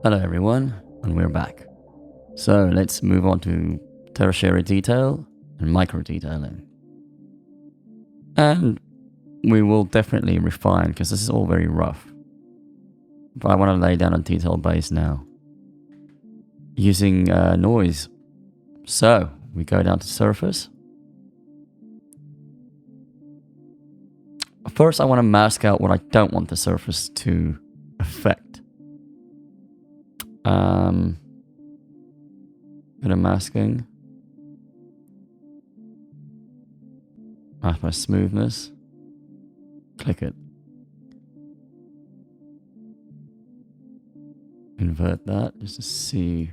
Hello everyone, and we're back. So let's move on to tertiary detail and micro detailing. And we will definitely refine, because this is all very rough. But I want to lay down a detail base now, using noise. So we go down to surface. First I want to mask out what I don't want the surface to affect. Bit of masking. Mask my smoothness. Click it. Invert that just to see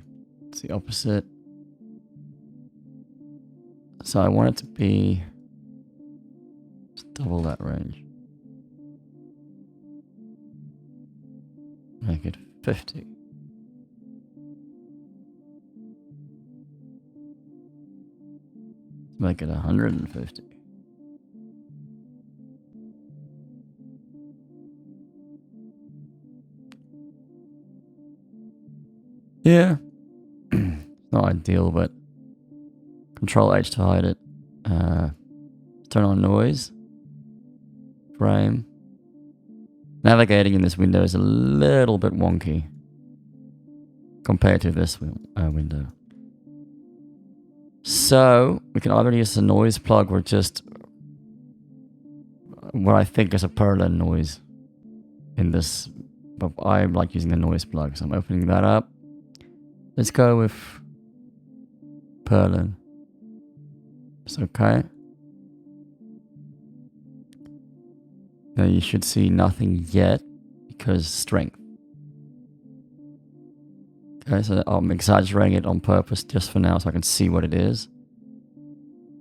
it's the opposite. So I want it to be just double that range. Make it 50. Make it 150. Yeah. Not ideal, but Control H to hide it. Turn on noise. Frame. Navigating in this window is a little bit wonky compared to this window. So we can either use a noise plug or just what I think is a purlin noise in this, but I like using the noise plug, so I'm opening that up. Let's go with purlin. It's okay. Now you should see nothing yet because strength. Okay, so I'm exaggerating it on purpose just for now so I can see what it is.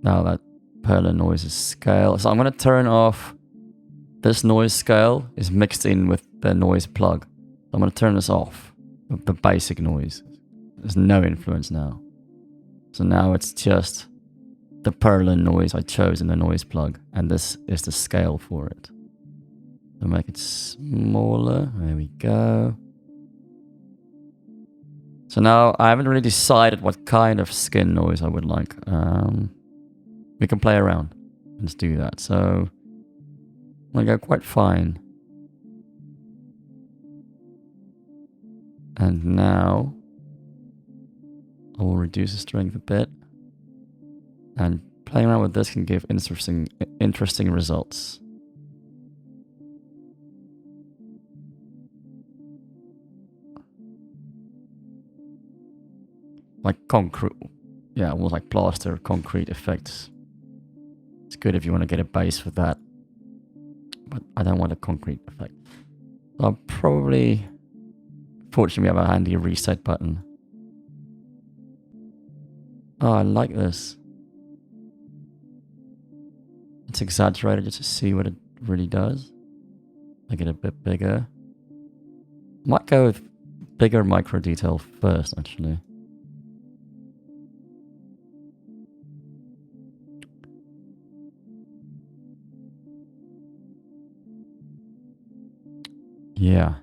Now that purlin noise is scale. So I'm going to turn off this noise scale is mixed in with the noise plug. I'm going to turn this off, the basic noise. There's no influence now. So now it's just the purlin noise I chose in the noise plug, and this is the scale for it. I'll make it smaller. There we go. So now I haven't really decided what kind of skin noise I would like. We can play around. Let's do that. So I'm going to go quite fine. And now I will reduce the strength a bit. And playing around with this can give interesting results. Like concrete, yeah, almost like plaster, concrete effects. It's good if you want to get a base with that, but I don't want a concrete effect. So I'll probably, fortunately we have a handy reset button. Oh, I like this. It's exaggerated just to see what it really does. Make it a bit bigger. Might go with bigger micro detail first, actually. Yeah.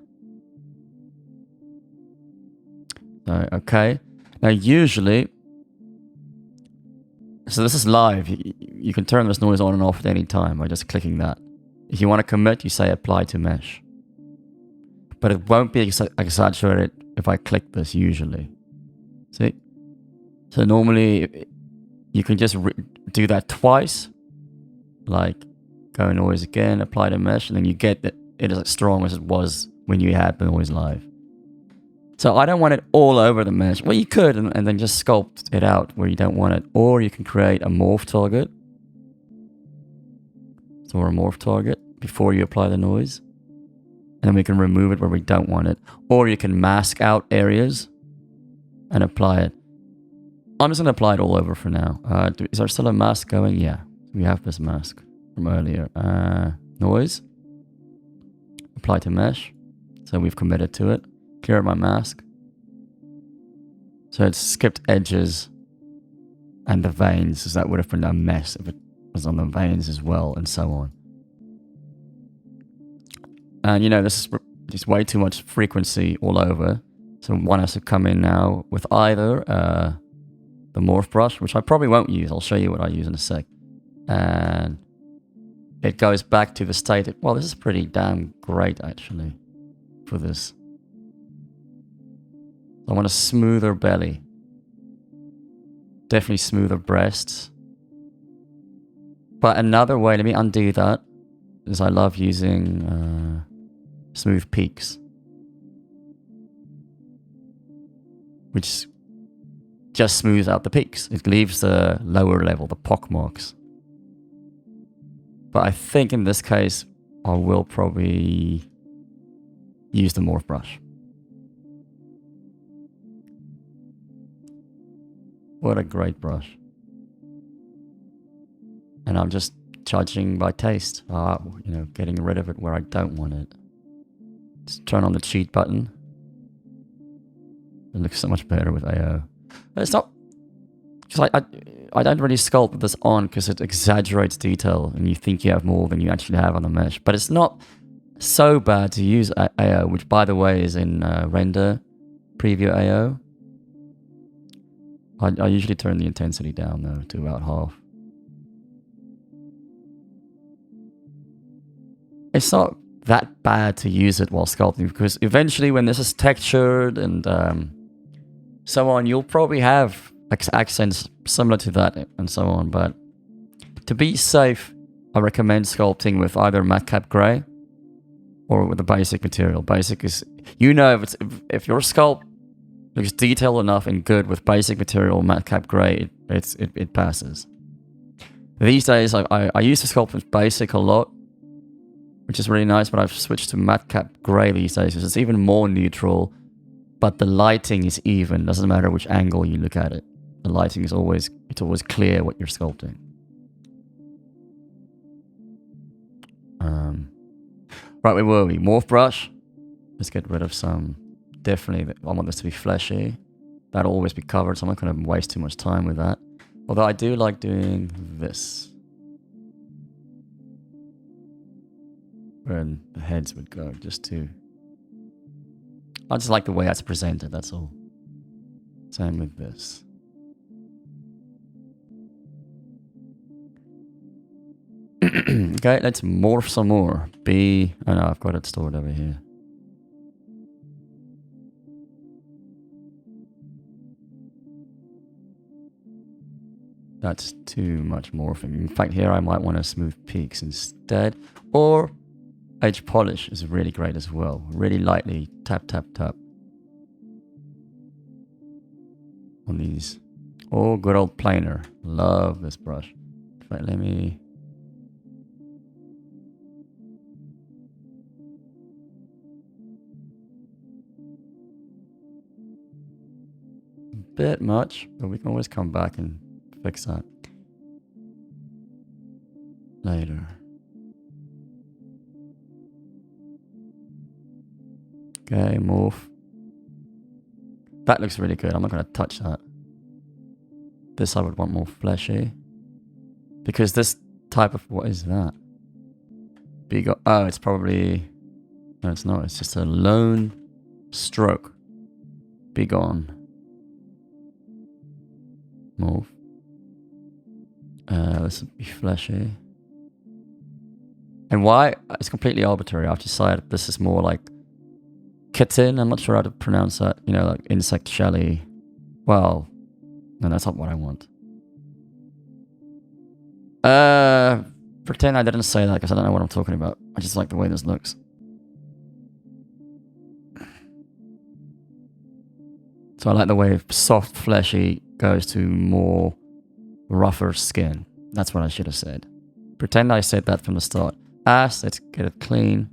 Okay. Now usually, so this is live. You can turn this noise on and off at any time by just clicking that. If you want to commit, you say apply to mesh. But it won't be exaggerated if I click this usually. See? So normally you can just do that twice. Like go noise again, apply to mesh, and then you get that it is as strong as it was when you had the noise live. So I don't want it all over the mesh. Well, you could, and then just sculpt it out where you don't want it. Or you can create a morph target. So a morph target before you apply the noise. And then we can remove it where we don't want it. Or you can mask out areas and apply it. I'm just going to apply it all over for now. Is there still a mask going? Yeah, we have this mask from earlier. Noise. Apply to mesh. So we've committed to it. Clear my mask. So it's skipped edges and the veins, so that would have been a mess if it was on the veins as well, and so on. And you know, this is way too much frequency all over. So one has to come in now with either the morph brush, which I probably won't use. I'll show you what I use in a sec. And it goes back to the state. Well, this is pretty damn great, actually, for this. I want a smoother belly. Definitely smoother breasts. But another way, let me undo that, is I love using smooth peaks. Which just smooths out the peaks. It leaves the lower level, the pock marks. But I think in this case, I will probably use the morph brush. What a great brush. And I'm just judging by taste. You know, getting rid of it where I don't want it. Just turn on the cheat button. It looks so much better with AO. It's not... Because I don't really sculpt this on because it exaggerates detail and you think you have more than you actually have on the mesh. But it's not so bad to use AO, which by the way is in render preview AO. I usually turn the intensity down though to about half. It's not that bad to use it while sculpting because eventually when this is textured and so on, you'll probably have accents similar to that and so on. But to be safe, I recommend sculpting with either matcap gray or with the basic material. Basic is, you know, if your sculpt looks detailed enough and good with basic material, matcap gray, it passes. These days, I used to sculpt with basic a lot, which is really nice, but I've switched to matcap gray these days because it's even more neutral, but the lighting is even. Doesn't matter which angle you look at it. The lighting is always clear what you're sculpting. Right, where were we? Morph brush. Let's get rid of some. Definitely, I want this to be fleshy. That'll always be covered, so I'm not going to waste too much time with that. Although I do like doing this. Where the heads would go, just to... I just like the way that's presented, that's all. Same with this. Okay, let's morph some more. Oh no, I've got it stored over here. That's too much morphing. In fact, here I might want to smooth peaks instead. Or edge polish is really great as well. Really lightly tap, tap, tap. On these. Oh, good old planer. Love this brush. In fact, let me... Bit much, but we can always come back and fix that later. Okay, morph. That looks really good. I'm not going to touch that. This I would want more fleshy. Because this type of... What is that? Big... Oh, it's probably... No, it's not. It's just a lone stroke. Be gone. Morph. This would be fleshy. And why? It's completely arbitrary. I've decided this is more like kitten. I'm not sure how to pronounce that. You know, like insect shelly. Well, no, that's not what I want. Pretend I didn't say that because I don't know what I'm talking about. I just like the way this looks. So I like the way soft, fleshy goes to more rougher skin. That's what I should have said. Pretend I said that from the start. Let's get it clean.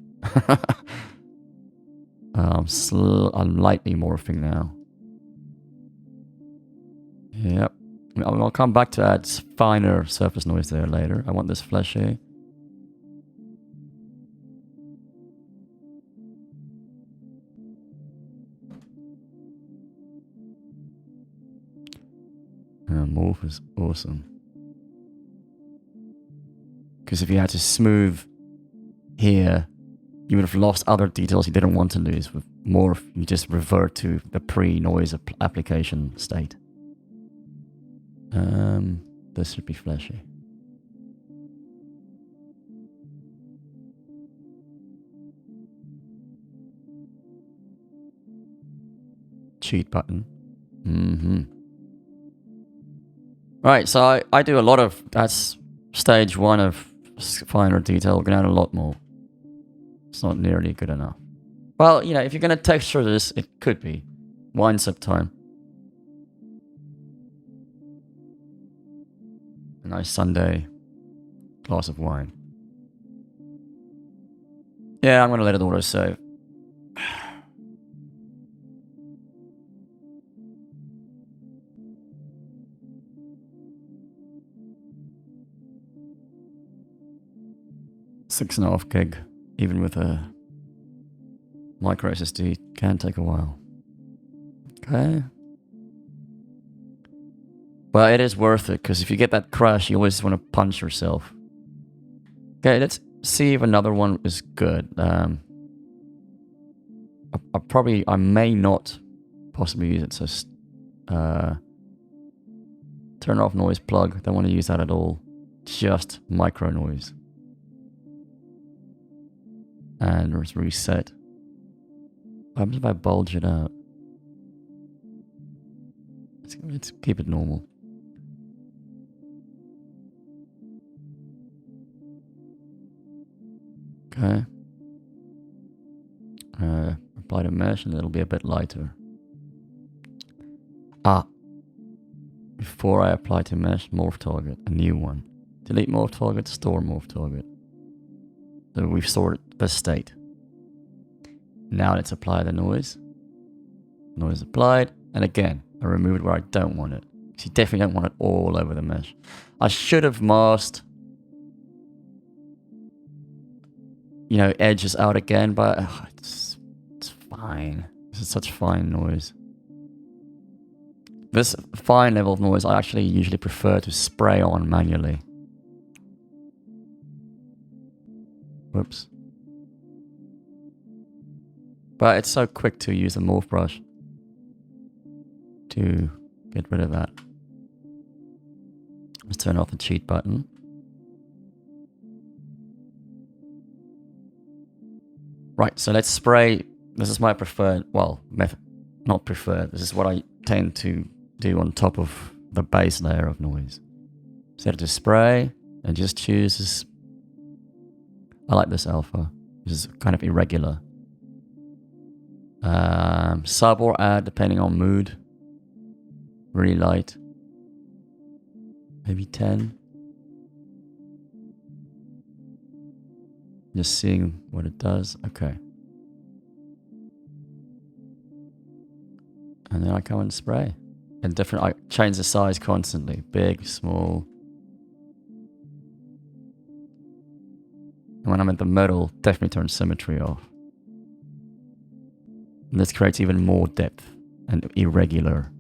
I'm lightly morphing now. Yep. I'll come back to add finer surface noise there later. I want this fleshy. Morph is awesome. Because if you had to smooth here, you would have lost other details you didn't want to lose with morph, you just revert to the pre-noise application state. This should be fleshy. Cheat button. Right, so I do a lot of, that's stage 1 of finer detail. We're going to add a lot more. It's not nearly good enough. Well, you know, if you're going to texture this, it could be. Wine sip time. A nice Sunday glass of wine. Yeah, I'm going to let it auto save. Six and a half gig, even with a micro SSD, can take a while. Okay. But it is worth it, because if you get that crash, you always want to punch yourself. Okay, let's see if another one is good. I may not possibly use it, so turn off noise plug. Don't want to use that at all. Just micro noise. And let's reset. What happens if I bulge it out? Let's keep it normal. Okay. Apply to mesh and it'll be a bit lighter. Before I apply to mesh, morph target, a new one. Delete morph target, store morph target. So we've stored the state. Now let's apply the noise. Noise applied. And again, I remove it where I don't want it. So you definitely don't want it all over the mesh. I should have masked, you know, edges out again, but it's fine. This is such fine noise. This fine level of noise I actually usually prefer to spray on manually. Whoops. But it's so quick to use the morph brush to get rid of that. Let's turn off the cheat button. Right, so let's spray. This is my preferred, well, method, not preferred. This is what I tend to do on top of the base layer of noise. Set it to spray and just choose this. I like this alpha. This is kind of irregular. Sub or add depending on mood. Really light. Maybe 10. Just seeing what it does. Okay. And then I come and spray. And I change the size constantly. Big, small. And when I'm at the middle, definitely turn symmetry off. And this creates even more depth and irregular.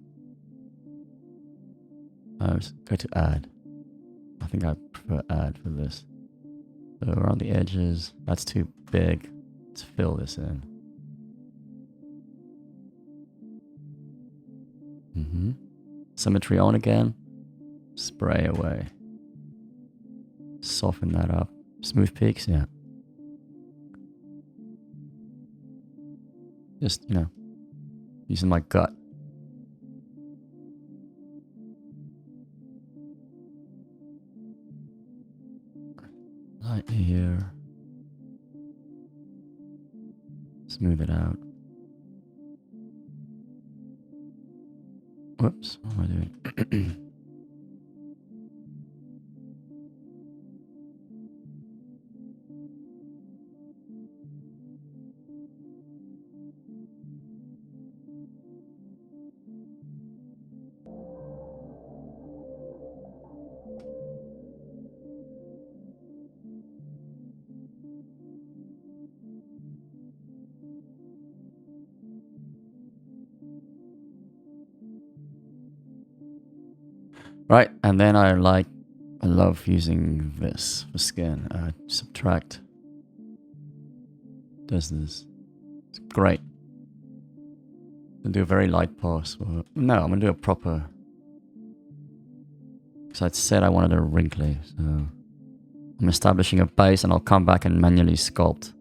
Let's go to add. I think I prefer add for this. So around the edges, that's too big. Let's fill this in. Symmetry on again. Spray away. Soften that up. Smooth peaks, yeah. Just, you know, using my gut. Lightly here. Smooth it out. Whoops, what am I doing? Right, and then I love using this for skin. Subtract. Does this. It's great. I'll do a very light pass. No, I'm gonna do a proper. Because I said I wanted a wrinkly, so I'm establishing a base, and I'll come back and manually sculpt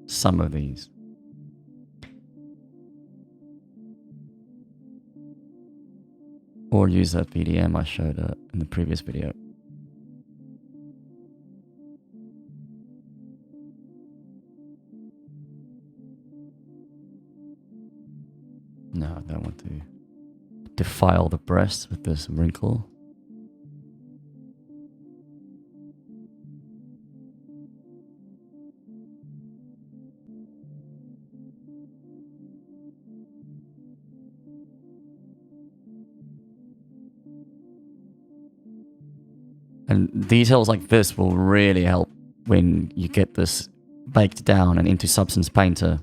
some of these. Or use that VDM I showed in the previous video. No, I don't want to defile the breast with this wrinkle. And details like this will really help when you get this baked down and into Substance Painter.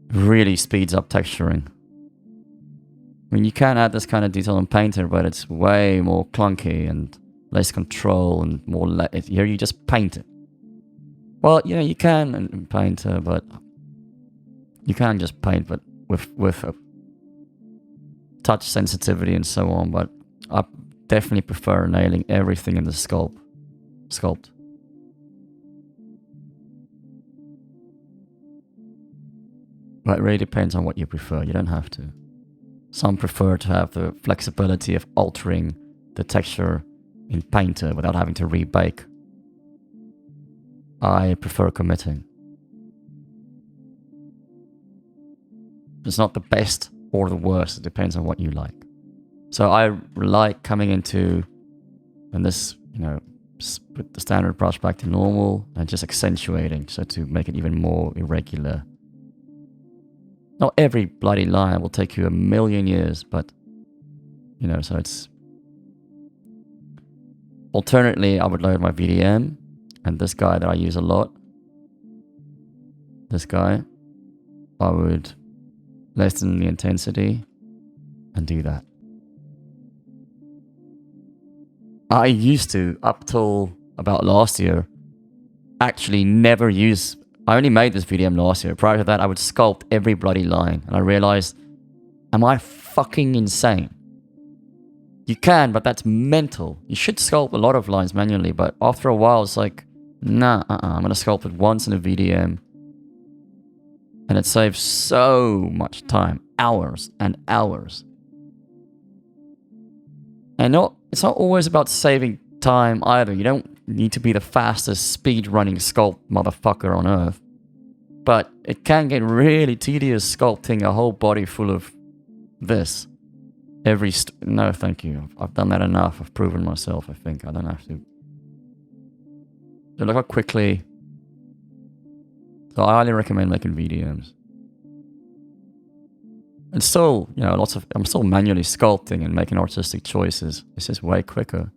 Really speeds up texturing. I mean, you can add this kind of detail in Painter, but it's way more clunky and less control and more... Here you just paint it. Well, you know, you can in Painter, but... You can just paint, but with a touch sensitivity and so on, but I definitely prefer nailing everything in the sculpt. But it really depends on what you prefer. You don't have to. Some prefer to have the flexibility of altering the texture in Painter without having to rebake. I prefer committing. It's not the best or the worst. It depends on what you like. So I like coming into, and this, you know, put the standard brush back to normal and just accentuating, so to make it even more irregular. Not every bloody line will take you a million years, but, you know, so it's... Alternately, I would load my VDM, and this guy that I use a lot, this guy, I would lessen the intensity and do that. I used to, up till about last year, actually never use... I only made this VDM last year. Prior to that, I would sculpt every bloody line. And I realized, am I fucking insane? You can, but that's mental. You should sculpt a lot of lines manually, but after a while, it's like, nah, I'm going to sculpt it once in a VDM. And it saves so much time. Hours and hours. And it's not always about saving time either. You don't need to be the fastest speed-running sculpt motherfucker on earth. But it can get really tedious sculpting a whole body full of this. No, thank you. I've done that enough. I've proven myself, I think. I don't have to. So look how quickly... So I highly recommend making VDMs. And still, you know, I'm still manually sculpting and making artistic choices. It's just way quicker.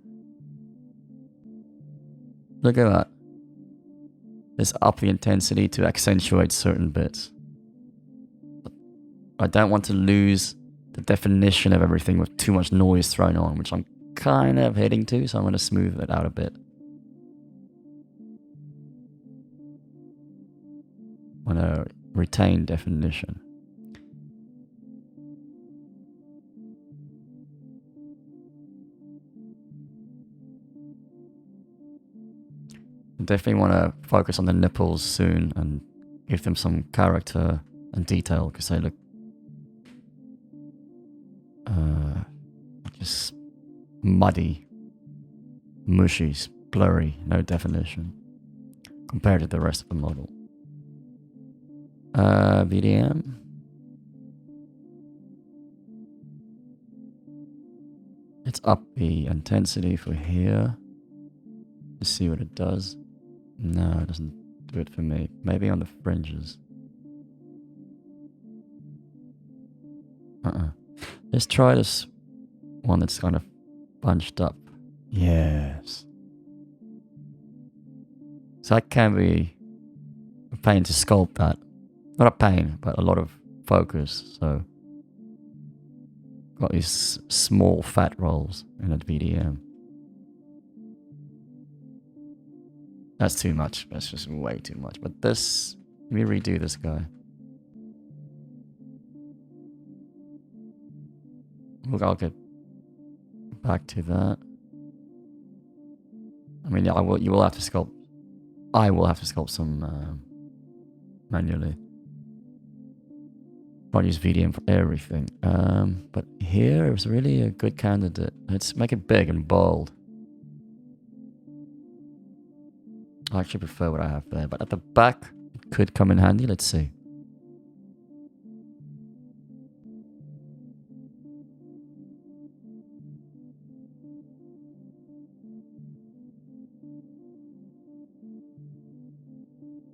Look at that. Just up the intensity to accentuate certain bits. But I don't want to lose the definition of everything with too much noise thrown on, which I'm kind of heading to, so I'm going to smooth it out a bit. I want to retain definition. I definitely want to focus on the nipples soon and give them some character and detail, because they look just muddy, mushy, blurry, no definition compared to the rest of the model. VDM. Let's up the intensity for here. Let's see what it does. No, it doesn't do it for me. Maybe on the fringes. Let's try this one that's kind of bunched up. Yes. So that can be a pain to sculpt that. Not a pain, but a lot of focus. So got these small fat rolls in a VDM. That's too much. That's just way too much. But this, let me redo this guy. I'll get back to that. I mean, yeah, you will have to sculpt. I will have to sculpt some manually. I'll use VDM for everything. But here is really a good candidate. Let's make it big and bold. I actually prefer what I have there, but at the back, it could come in handy. Let's see.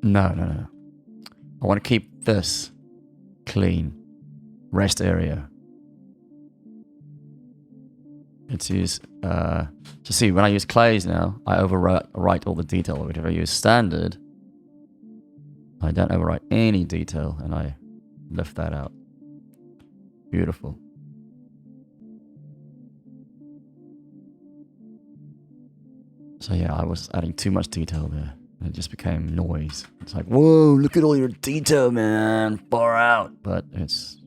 No. I want to keep this clean. Rest area. Let's use, to see, when I use clays now, I overwrite all the detail. But if I use standard, I don't overwrite any detail, and I lift that out. Beautiful. So yeah, I was adding too much detail there. And it just became noise. It's like, whoa, look at all your detail, man. Far out. But it's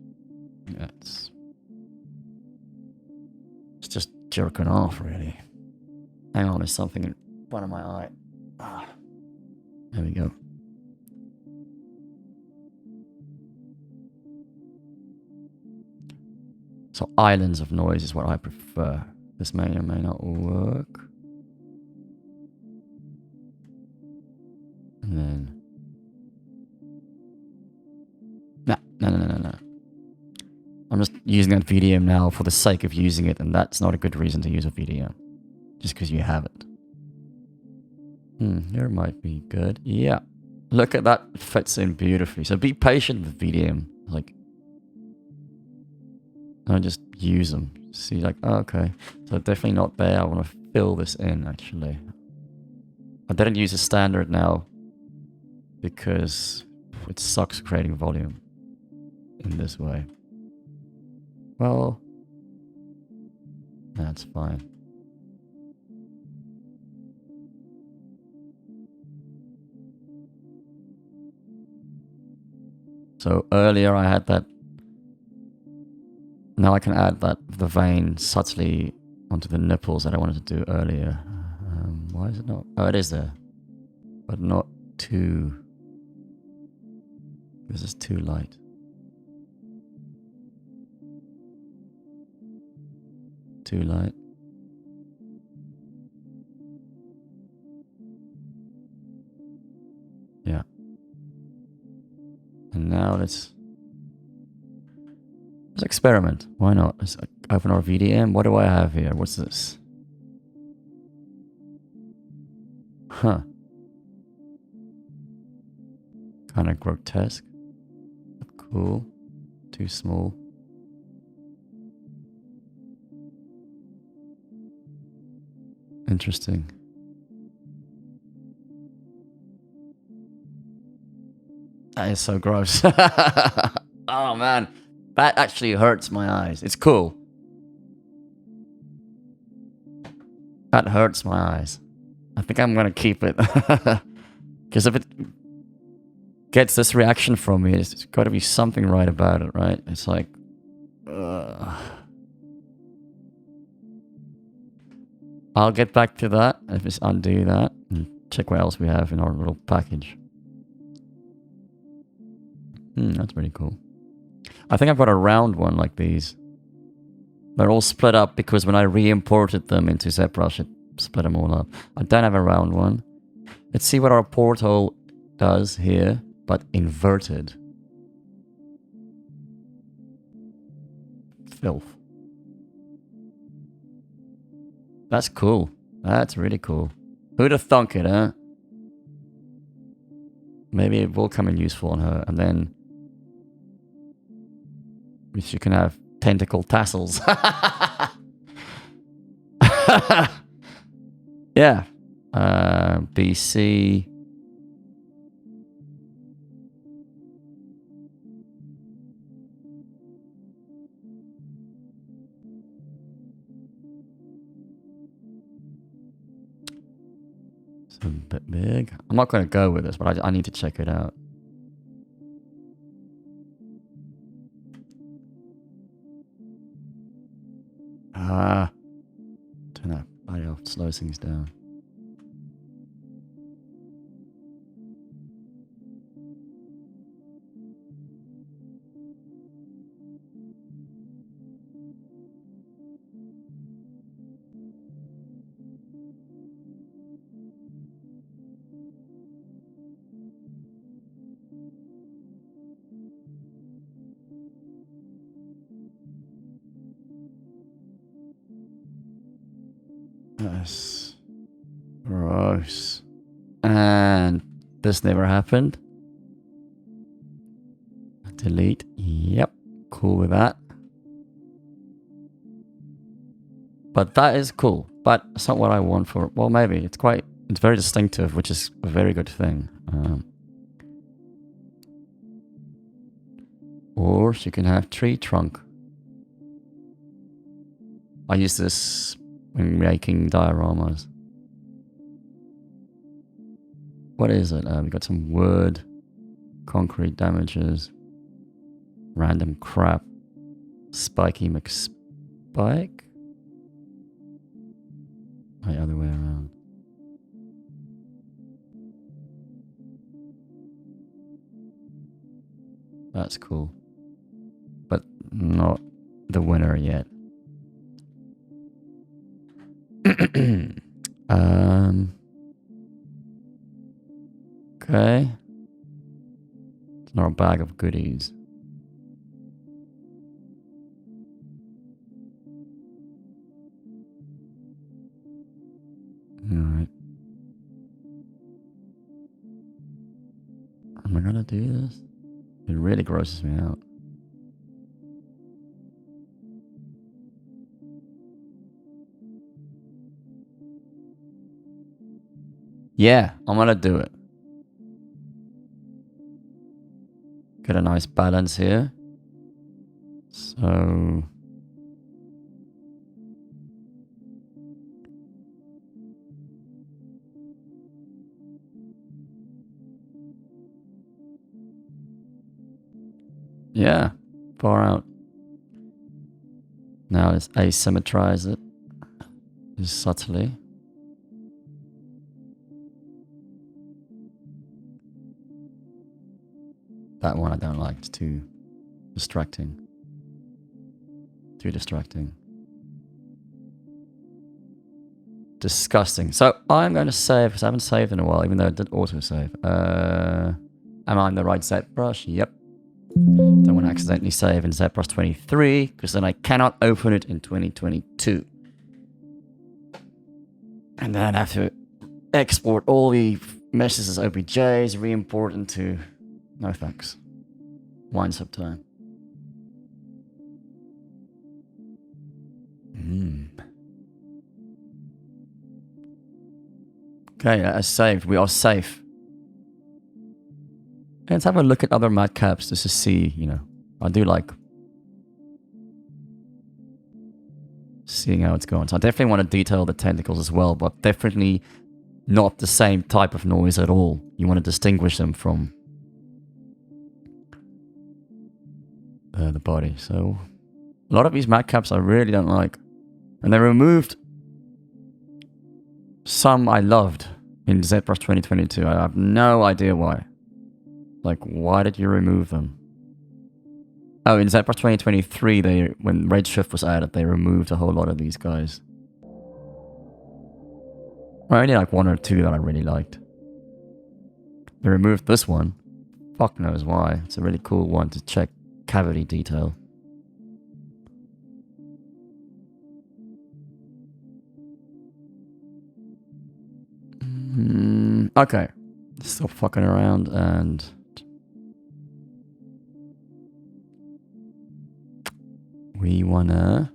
just jerking off, really. Hang on, there's something in front of my eye. Ah, there we go. So islands of noise is what I prefer. This may or may not work. And then... No. I'm just using that VDM now for the sake of using it, and that's not a good reason to use a VDM. Just because you have it. Here might be good. Yeah. Look at that. It fits in beautifully. So be patient with VDM. Like... I just use them. See, like, oh, okay. So definitely not there. I want to fill this in, actually. I didn't use a standard now because it sucks creating volume in this way. Well, that's fine. So earlier I had that. Now I can add that the vein subtly onto the nipples that I wanted to do earlier. Why is it not? Oh, it is there. But not too... This is too light. Too light. Yeah. And now let's experiment. Why not? Let's open our VDM. What do I have here? What's this? Huh. Kind of grotesque. Cool. Too small. Interesting. That is so gross. Oh man. That actually hurts my eyes. It's cool. That hurts my eyes. I think I'm gonna keep it. Because if it gets this reaction from me, it's got to be something right about it, right? It's like... I'll get back to that. If just undo that and check what else we have in our little package. That's pretty cool. I think I've got a round one like these. They're all split up because when I re-imported them into Zbrush, it split them all up. I don't have a round one. Let's see what our porthole does here, but inverted. Filth. That's cool. That's really cool. Who'd have thunk it, huh? Maybe it will come in useful on her, and then she can have tentacle tassels. Yeah. BC. It's a bit big. I'm not going to go with this, but I need to check it out. Turn that bloody off, slows things down. That's gross. And this never happened. Delete. Yep. Cool with that. But that is cool. But it's not what I want for... Well, maybe. It's very distinctive, which is a very good thing. Or you can have tree trunk. I use this when making dioramas. What is it? We got some wood, concrete damages, random crap, spiky McSpike. The other way around. That's cool, but not the winner yet. Okay. It's not a bag of goodies. Alright. Am I gonna do this? It really grosses me out. Yeah, I'm gonna do it. Get a nice balance here. So... yeah, far out. Now let's asymmetrize it. Just subtly. That one I don't like, it's too distracting. Too distracting. Disgusting. So I'm going to save, because I haven't saved in a while, even though I did autosave. Am I in the right ZBrush? Yep. Don't want to accidentally save in ZBrush 23, because then I cannot open it in 2022. And then I have to export all the meshes as OBJs, re-import into... No thanks. Winds up time. Okay, that's saved. We are safe. Let's have a look at other madcaps just to see, you know. I do like seeing how it's going. So I definitely want to detail the tentacles as well, but definitely not the same type of noise at all. You want to distinguish them from the body. So a lot of these madcaps I really don't like. And they removed some I loved in ZBrush 2022. I have no idea why. Like, why did you remove them? Oh, in ZBrush 2023, when Redshift was added, they removed a whole lot of these guys. I only like one or two that I really liked. They removed this one. Fuck knows why. It's a really cool one to check cavity detail. Okay. Stop fucking around and... we wanna...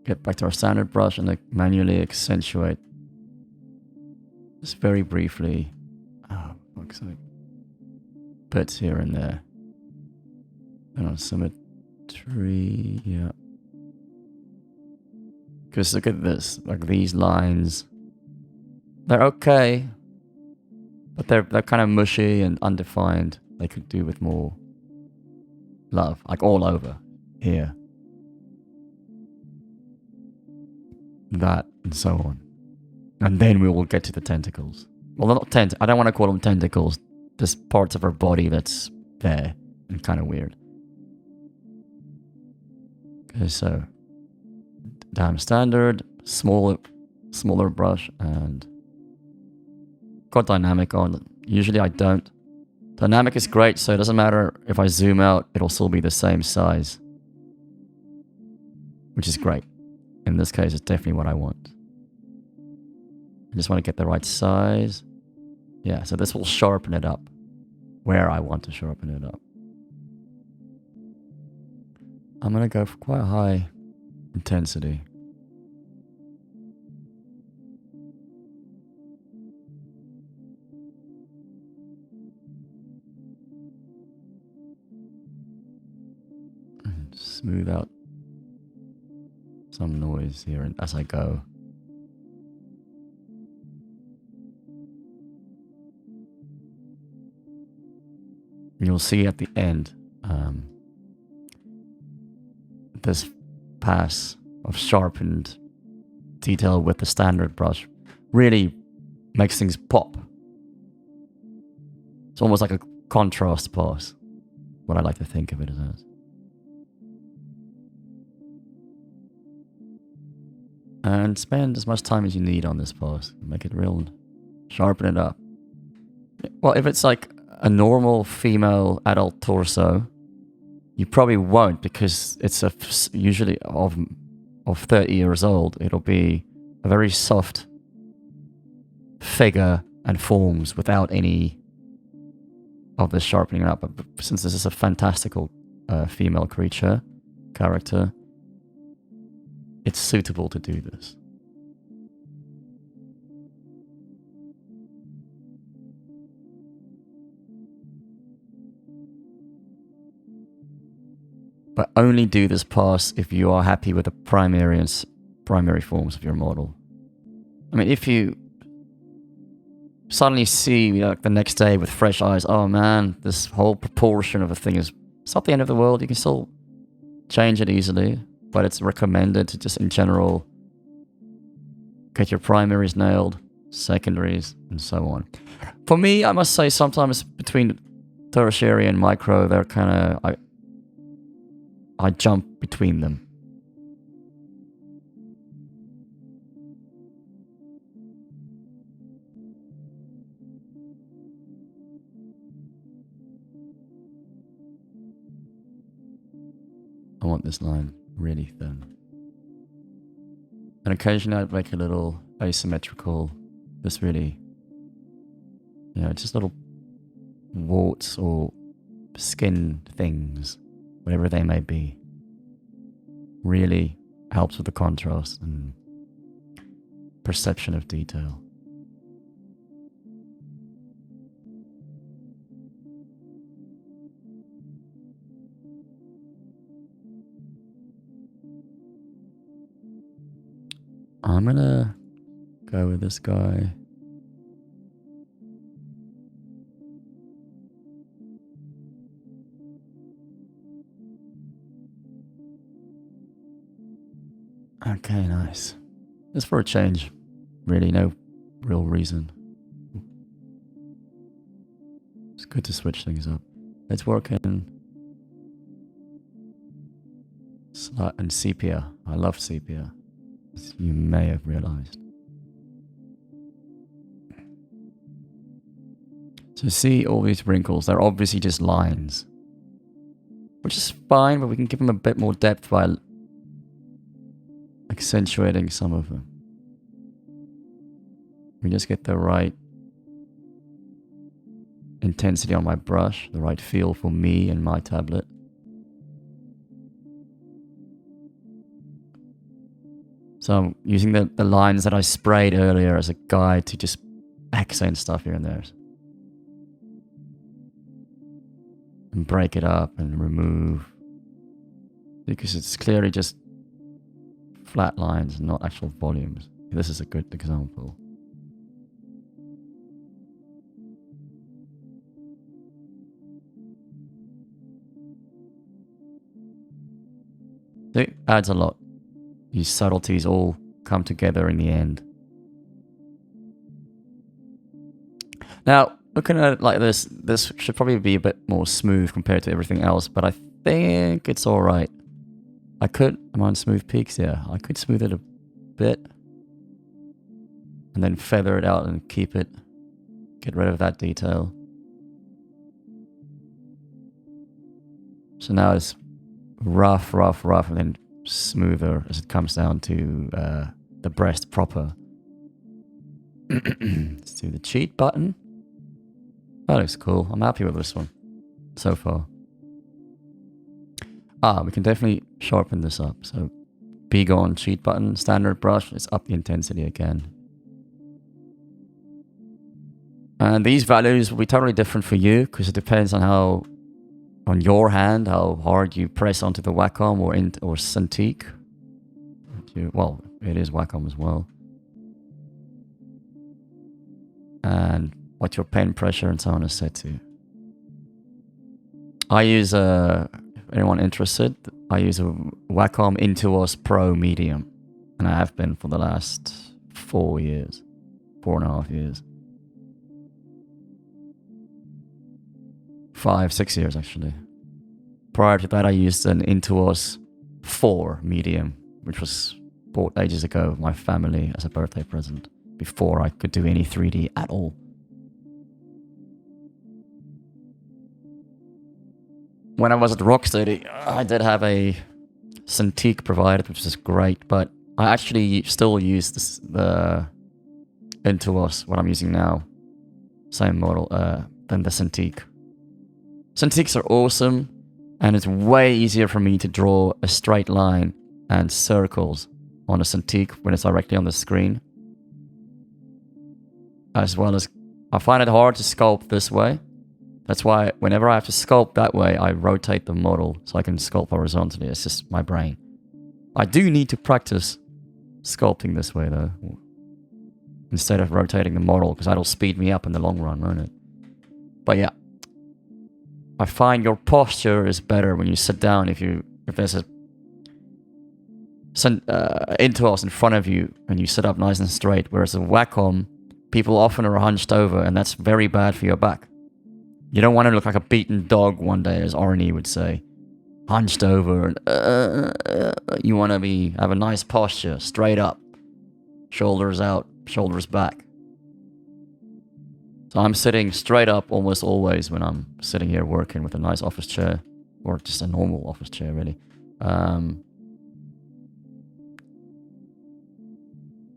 get back to our standard brush and like manually accentuate. Just very briefly. Oh, fuck's sake. Bits here and there. And on symmetry, yeah. Because look at this, like these lines. They're okay, but they're kind of mushy and undefined. They could do with more love, like all over here. that, and so on. And then we will get to the tentacles. Well, not I don't want to call them tentacles. Just parts of her body that's there and kind of weird. Okay, so damn standard, smaller brush, and got dynamic on. Usually I don't. Dynamic is great, so it doesn't matter if I zoom out, it'll still be the same size, which is great. In this case, it's definitely what I want. I just want to get the right size. Yeah, so this will sharpen it up where I want to sharpen it up. I'm going to go for quite high intensity. And smooth out some noise here as I go. You'll see at the end this pass of sharpened detail with the standard brush really makes things pop. It's almost like a contrast pass, what I like to think of it as. And spend as much time as you need on this pass. Make it real, sharpen it up. Well, if it's like a normal female adult torso, you probably won't, because it's usually of 30 years old. It'll be a very soft figure and forms without any of the sharpening up. But since this is a fantastical female character, it's suitable to do this. But only do this pass if you are happy with the primary forms of your model. I mean, if you suddenly see like the next day with fresh eyes, oh man, this whole proportion of a thing it's not the end of the world. You can still change it easily, but it's recommended to just in general get your primaries nailed, secondaries, and so on. For me, I must say sometimes between tertiary and micro, they're kind of I jump between them. I want this line really thin. And occasionally I'd make a little asymmetrical, this really, just little warts or skin things, whatever they may be. Really helps with the contrast and perception of detail. I'm gonna go with this guy. Okay, nice. Just for a change. Really, no real reason. It's good to switch things up. Let's work in and sepia. I love sepia, as you may have realized. So see all these wrinkles, they're obviously just lines. Which is fine, but we can give them a bit more depth by accentuating some of them. We just get the right intensity on my brush, the right feel for me and my tablet. So I'm using the lines that I sprayed earlier as a guide to just accent stuff here and there. And break it up and remove. Because it's clearly just flat lines, not actual volumes. This is a good example. It adds a lot. These subtleties all come together in the end. Now, looking at it like this should probably be a bit more smooth compared to everything else, but I think it's alright. I'm on smooth peaks, yeah. I could smooth it a bit. And then feather it out and keep it. Get rid of that detail. So now it's rough, and then smoother as it comes down to the breast proper. Let's do the cheat button. That looks cool. I'm happy with this one so far. We can definitely sharpen this up. So, be gone, cheat button, standard brush. Let's up the intensity again. And these values will be totally different for you because it depends on on your hand, how hard you press onto the Wacom or Cintiq. Well, it is Wacom as well. And what your pen pressure and so on is set to. I use anyone interested, I use a Wacom Intuos Pro Medium. And I have been for the last 4 years. 4.5 years. 5, 6 years actually. Prior to that I used an Intuos 4 Medium, which was bought ages ago with my family as a birthday present, before I could do any 3D at all. When I was at Rocksteady, I did have a Cintiq provided, which is great, but I actually still use the Intuos, what I'm using now, same model, than the Cintiq. Cintiqs are awesome, and it's way easier for me to draw a straight line and circles on a Cintiq when it's directly on the screen. As well as, I find it hard to sculpt this way. That's why whenever I have to sculpt that way, I rotate the model so I can sculpt horizontally. It's just my brain. I do need to practice sculpting this way though, instead of rotating the model, because that'll speed me up in the long run, won't it? But yeah, I find your posture is better when you sit down if there's a Intuos in front of you and you sit up nice and straight, whereas a Wacom, people often are hunched over, and that's very bad for your back. You don't want to look like a beaten dog one day, as Arnie would say. Hunched over, and you want to have a nice posture, straight up, shoulders out, shoulders back. So I'm sitting straight up almost always when I'm sitting here working with a nice office chair, or just a normal office chair, really. And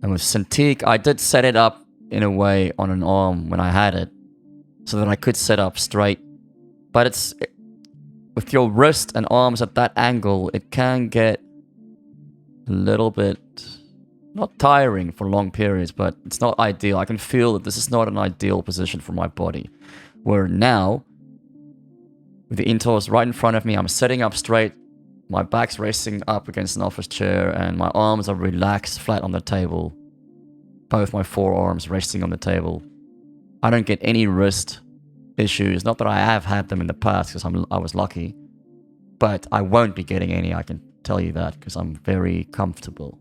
with Cintiq, I did set it up in a way on an arm when I had it, so that I could sit up straight. But with your wrist and arms at that angle, it can get a little bit, not tiring for long periods, but it's not ideal. I can feel that this is not an ideal position for my body. Where now, with the Intuos right in front of me, I'm sitting up straight, my back's resting up against an office chair, and my arms are relaxed flat on the table. Both my forearms resting on the table. I don't get any wrist issues. Not that I have had them in the past, because I was lucky. But I won't be getting any, I can tell you that, because I'm very comfortable.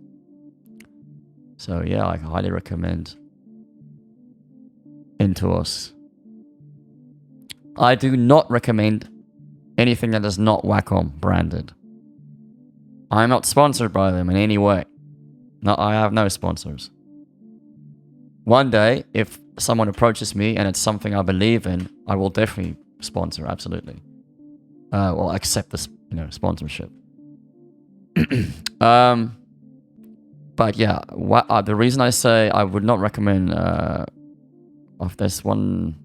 So yeah, I highly recommend Intuos. I do not recommend anything that is not Wacom branded. I'm not sponsored by them in any way. No, I have no sponsors. One day, if someone approaches me and it's something I believe in, I will definitely sponsor, absolutely. Well, accept this, sponsorship. But yeah, the reason I say I would not recommend of this one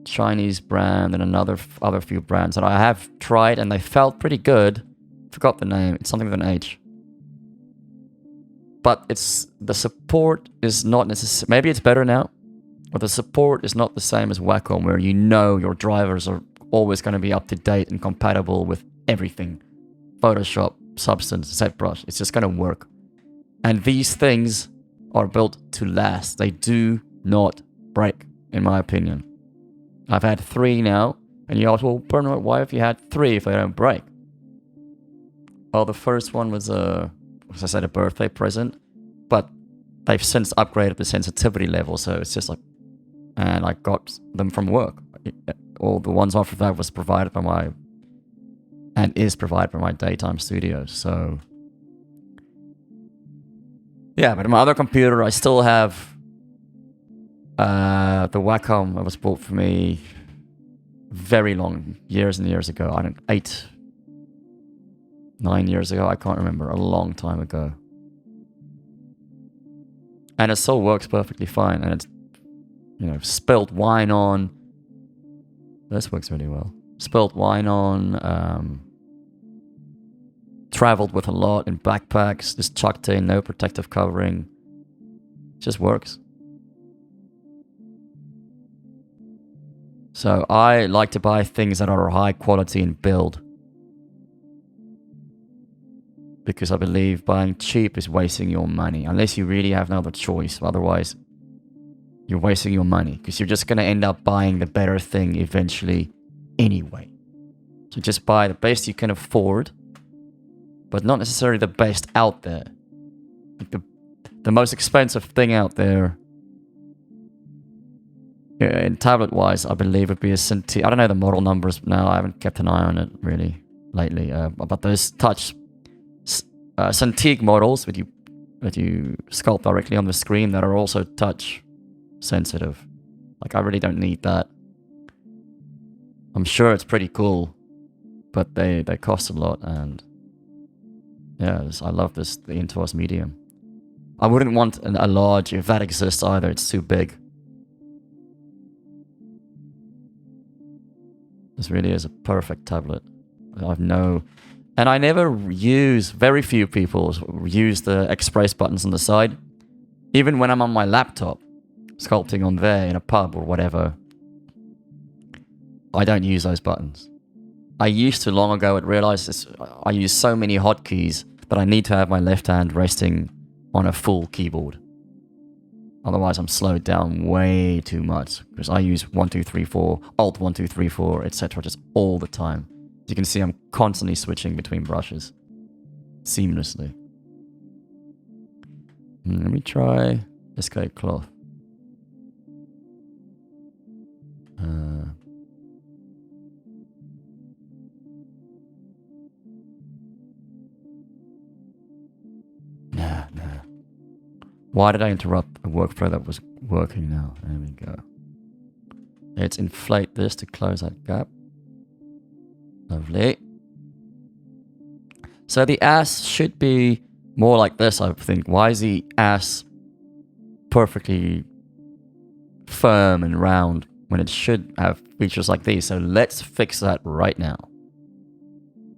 Chinese brand and other few brands that I have tried and they felt pretty good. Forgot the name. It's something with an H. But the support is not necessarily, maybe it's better now, but the support is not the same as Wacom, where your drivers are always going to be up to date and compatible with everything. Photoshop, Substance, ZBrush, it's just going to work. And these things are built to last. They do not break, in my opinion. I've had 3 now, and you ask, well, Bernard, why have you had 3 if they don't break? Well, the first one was as I said, a birthday present. they've since upgraded the sensitivity level, so it's just like, and I got them from work. All the ones after that was provided by my, and is provided by my daytime studios. So yeah, but in my other computer, I still have the Wacom that was bought for me very long, years and years ago. I don't, 8, 9 years ago. I can't remember. A long time ago. And it still works perfectly fine. And it's, you know, spilled wine on. This works really well. Spilled wine on. Traveled with a lot in backpacks. Just chucked in, no protective covering. Just works. So I like to buy things that are high quality in build. Because I believe buying cheap is wasting your money. Unless you really have no other choice. Otherwise, you're wasting your money. Because you're just going to end up buying the better thing eventually anyway. So just buy the best you can afford. But not necessarily the best out there. Like the most expensive thing out there, in tablet-wise, I believe would be a Cintiq. I don't know the model numbers now. I haven't kept an eye on it really lately. But those touch Cintiq models that you sculpt directly on the screen that are also touch sensitive. Like I really don't need that. I'm sure it's pretty cool, but they cost a lot, and yeah, I love the Intuos medium. I wouldn't want a large if that exists either. It's too big. This really is a perfect tablet. And I never use, very few people use the express buttons on the side. Even when I'm on my laptop, sculpting on there in a pub or whatever, I don't use those buttons. I used to long ago, but realized I use so many hotkeys that I need to have my left hand resting on a full keyboard. Otherwise, I'm slowed down way too much because I use 1, 2, 3, 4, Alt 1, 2, 3, 4, etc. just all the time. As you can see, I'm constantly switching between brushes seamlessly. Let me try Escape Cloth. Nah. Why did I interrupt a workflow that was working now? There we go. Let's inflate this to close that gap. Lovely. So the ass should be more like this, I think. Why is the ass perfectly firm and round when it should have features like these? So let's fix that right now.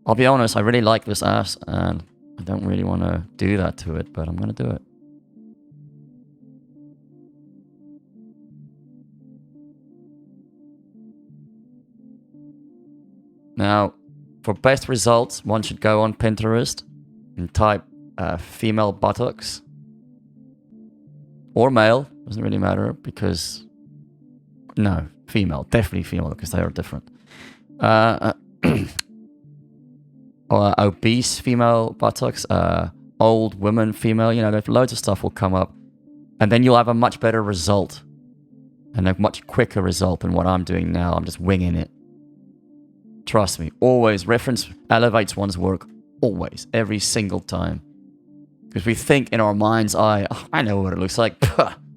I'll be honest, I really like this ass and I don't really want to do that to it, but I'm going to do it. Now, for best results, one should go on Pinterest and type female buttocks. Or male, doesn't really matter because... No, female, definitely female because they are different. Or obese female buttocks, old women female, you know, there's loads of stuff will come up. And then you'll have a much better result. And a much quicker result than what I'm doing now. I'm just winging it. Trust me, always. Reference elevates one's work. Always. Every single time. Because we think in our mind's eye, oh, I know what it looks like.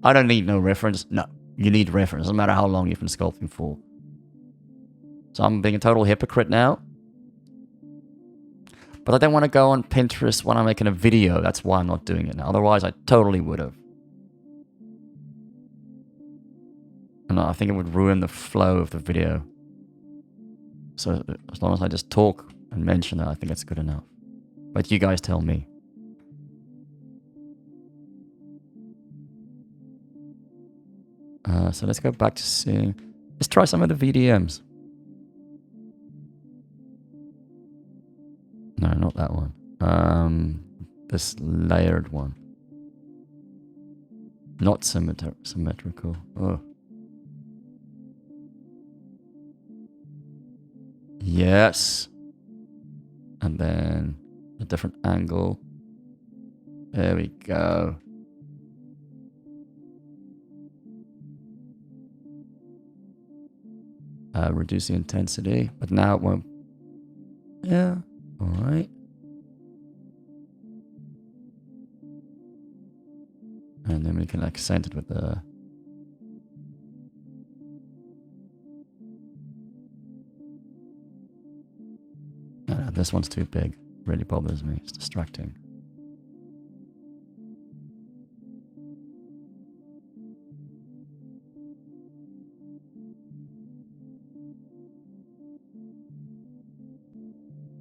I don't need no reference. No, you need reference, no matter how long you've been sculpting for. So I'm being a total hypocrite now. But I don't want to go on Pinterest when I'm making a video. That's why I'm not doing it now. Otherwise, I totally would have. And I think it would ruin the flow of the video. So as long as I just talk and mention it, I think it's good enough. But you guys tell me. So let's go back to seeing... Let's try some of the VDMs. No, not that one. This layered one. Not symmetrical. Oh. Yes. And then a different angle. There we go. reduce the intensity, but now it won't. Yeah, all right. And then we can accent it with the... No, this one's too big. Really bothers me. It's distracting.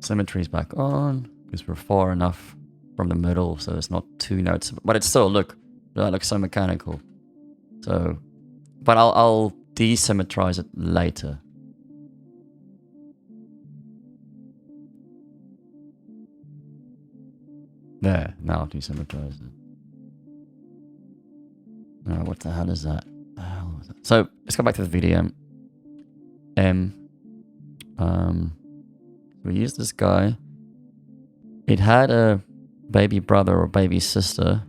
Symmetry's back on because we're far enough from the middle, so it's not two notes. But it's still that looks so mechanical. So, but I'll desymmetrize it later. There, now I've desymmetrized it. Now, what the hell is that? So let's go back to the VDM. We used this guy. It had a baby brother or baby sister.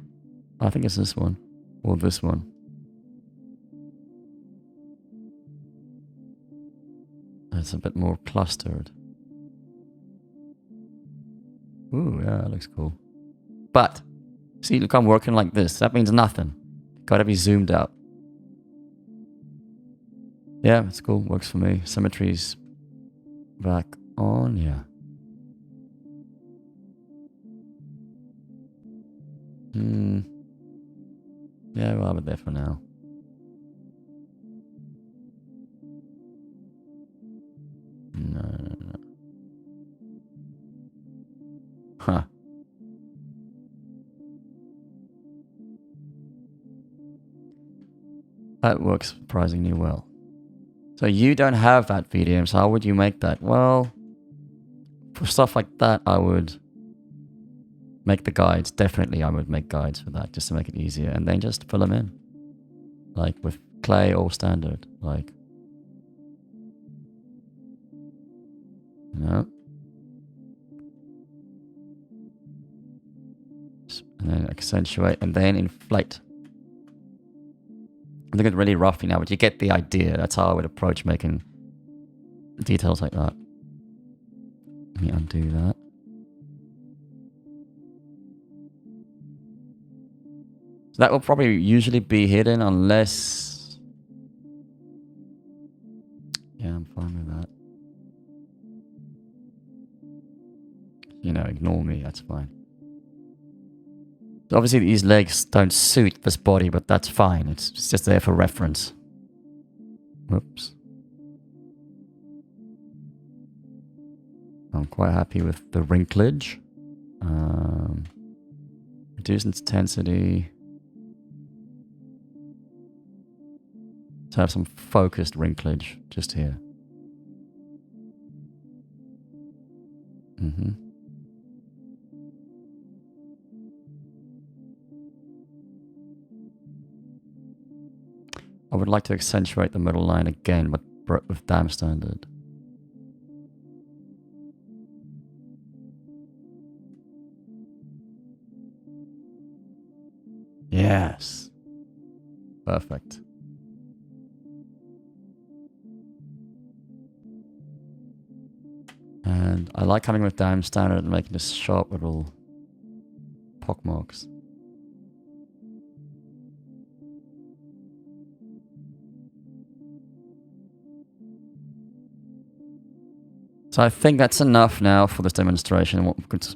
I think it's this one. Or this one. It's a bit more clustered. Ooh, yeah, that looks cool. But, see, look, I'm working like this. That means nothing. Gotta be zoomed out. Yeah, it's cool. Works for me. Symmetry's back on, yeah. Yeah, we'll have it there for now. No. Huh. That works surprisingly well. So you don't have that VDM, so how would you make that? Well, for stuff like that, I would make the guides. Definitely, I would make guides for that, just to make it easier. And then just fill them in. Like with clay or standard. Like, you know? And then accentuate, and then inflate. I think it's really rough now, but you get the idea. That's how I would approach making details like that. Let me undo that. So that will probably usually be hidden unless... Yeah, I'm fine with that. You know, ignore me, that's fine. So obviously these legs don't suit this body, but that's fine. It's just there for reference. Whoops. I'm quite happy with the wrinklage. Reduce intensity. To have some focused wrinklage just here. I would like to accentuate the middle line again, but with damn standard. Yes. Perfect. And I like coming with damn standard and making this sharp little pock marks. So I think that's enough now for this demonstration. What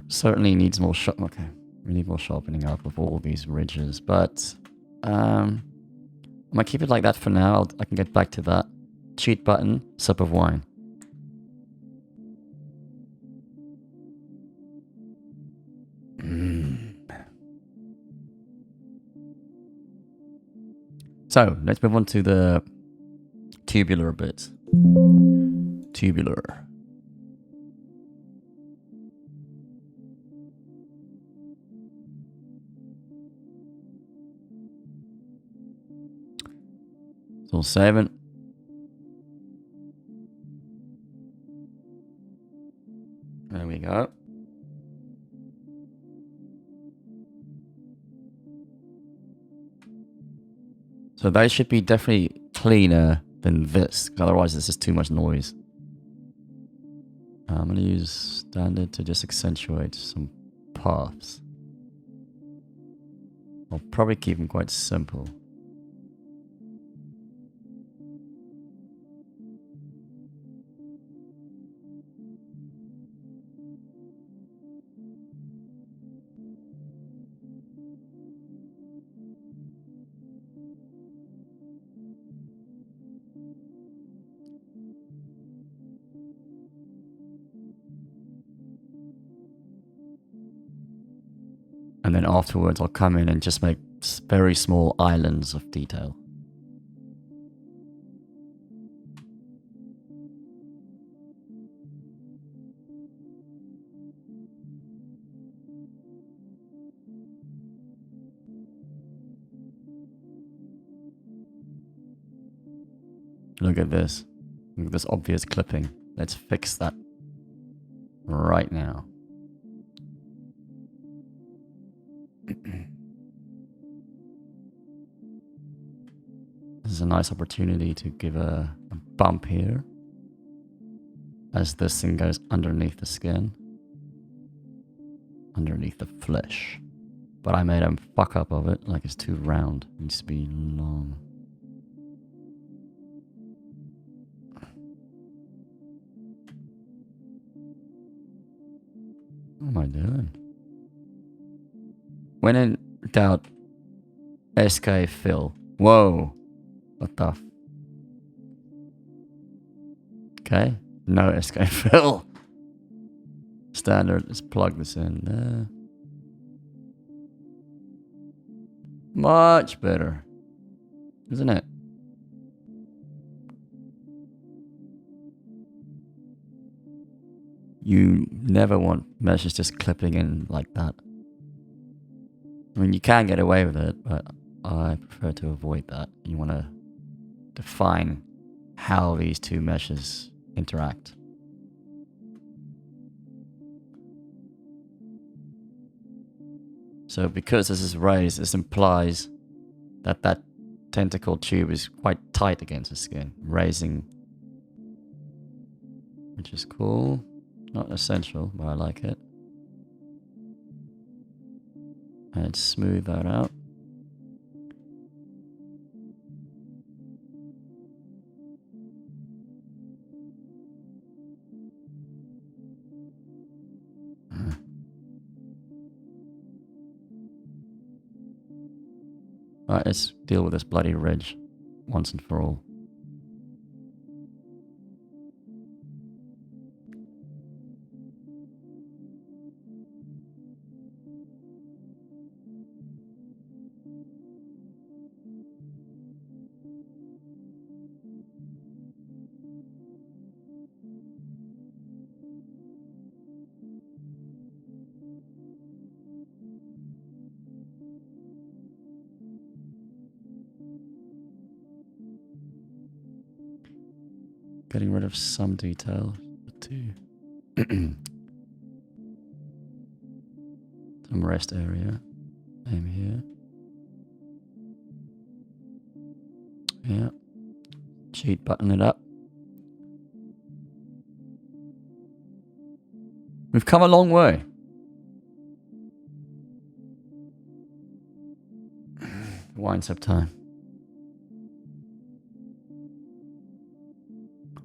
certainly needs more okay, we need more sharpening up of all these ridges, but I'm gonna keep it like that for now. I can get back to that. Cheat button, sip of wine. So let's move on to the tubular bit. Tubular. It's all 7. There we go. So they should be definitely cleaner than this, because otherwise this is too much noise. I'm going to use standard to just accentuate some paths. I'll probably keep them quite simple. And then afterwards I'll come in and just make very small islands of detail. Look at this. Look at this obvious clipping. Let's fix that right now. This is a nice opportunity to give a bump here as this thing goes underneath the skin, underneath the flesh. But I made a fuck up of it, like it's too round. It needs to be long. What am I doing? When in doubt, SK fill. Whoa. What the f... Okay. No SK fill. Standard. Let's plug this in there. Much better. Isn't it? You never want meshes just clipping in like that. I mean, you can get away with it, but I prefer to avoid that. You want to define how these two meshes interact. So because this is raised, this implies that that tentacle tube is quite tight against the skin, raising, which is cool. Not essential, but I like it. And smooth that out. Alright, let's deal with this bloody ridge once and for all. Getting rid of some detail, but too. Some rest area. Aim here. Yeah. Cheat button it up. We've come a long way. Winds up time.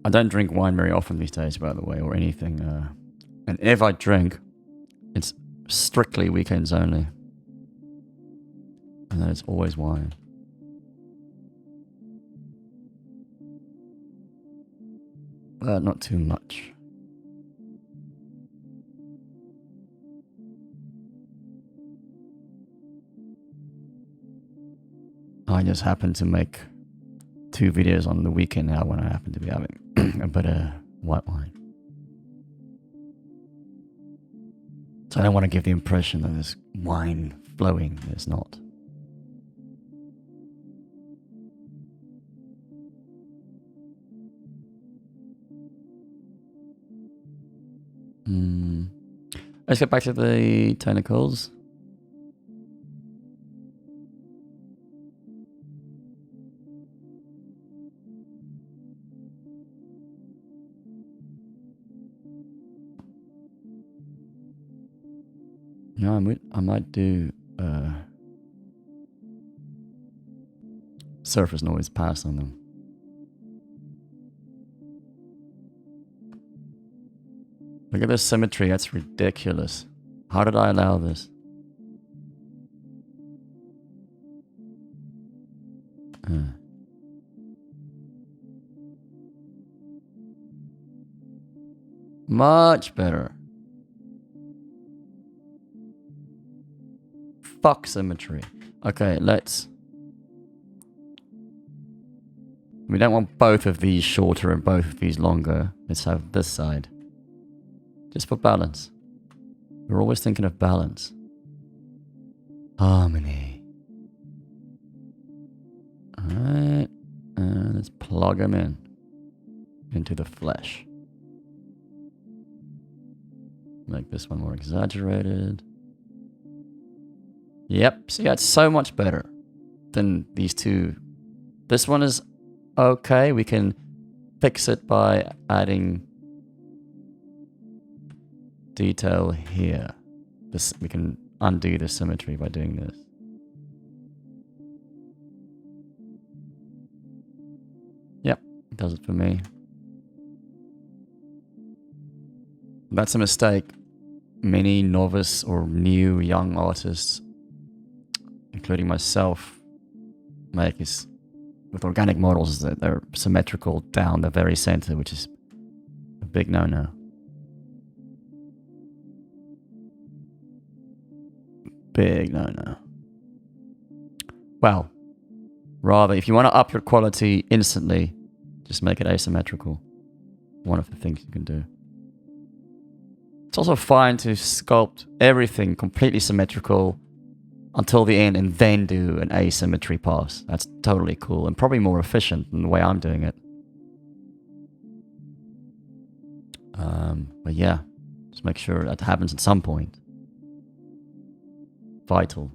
I don't drink wine very often these days, by the way, or anything. And if I drink, it's strictly weekends only. And then it's always wine. Not too much. I just happen to make 2 videos on the weekend now when I happen to be having a bit of white wine. So I don't want to give the impression that there's wine flowing. There's not. Let's get back to the tentacles. know, I might do surface noise pass on them. Look at this symmetry, that's ridiculous. How did I allow this? Much better. Fuck symmetry. Okay, let's... We don't want both of these shorter and both of these longer. Let's have this side. Just for balance. We're always thinking of balance. Harmony. Alright. Let's plug them in. Into the flesh. Make this one more exaggerated. Yep, see, that's so much better than these two. This one is okay. We can fix it by adding detail here. This, we can undo the symmetry by doing this. Yep, it does it for me. That's a mistake many novice or new young artists, including myself, make is with organic models that they're symmetrical down the very center, which is a big no-no. Big no-no. Well, rather, if you want to up your quality instantly, just make it asymmetrical. One of the things you can do. It's also fine to sculpt everything completely symmetrical until the end and then do an asymmetry pass. That's totally cool and probably more efficient than the way I'm doing it. But yeah, just make sure that happens at some point. Vital.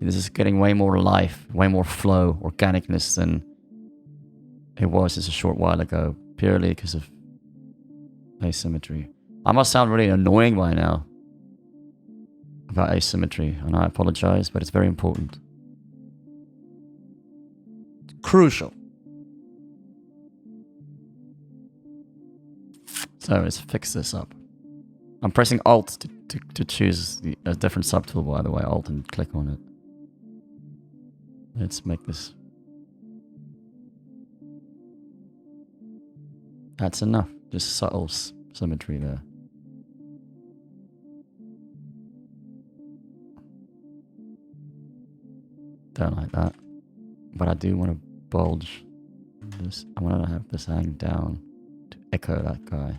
This is getting way more life, way more flow, organicness than it was just a short while ago, purely because of asymmetry. I must sound really annoying by now about asymmetry, and I apologize, but it's very important. It's crucial. So let's fix this up. I'm pressing Alt to choose a different subtool, by the way. Alt and click on it. Let's make this. That's enough. Just subtle symmetry there. Don't like that. But I do want to bulge this. I want to have this hang down to echo that guy.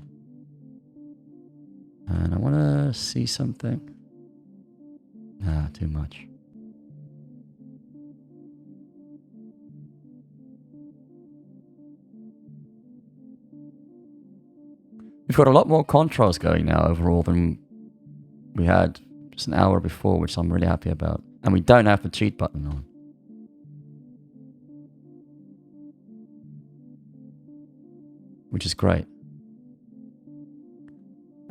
And I want to see something. Ah, too much. We've got a lot more contrast going now overall than we had just an hour before, which I'm really happy about. And we don't have the cheat button on. Which is great.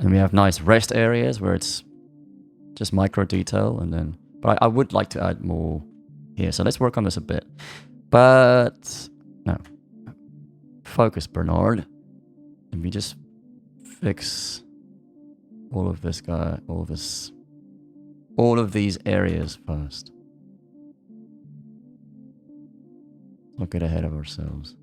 And we have nice rest areas where it's just micro detail, and then, but I would like to add more here. So let's work on this a bit. But no. Focus, Bernard. And we just fix all of this guy, all of these areas first. Don't get ahead of ourselves.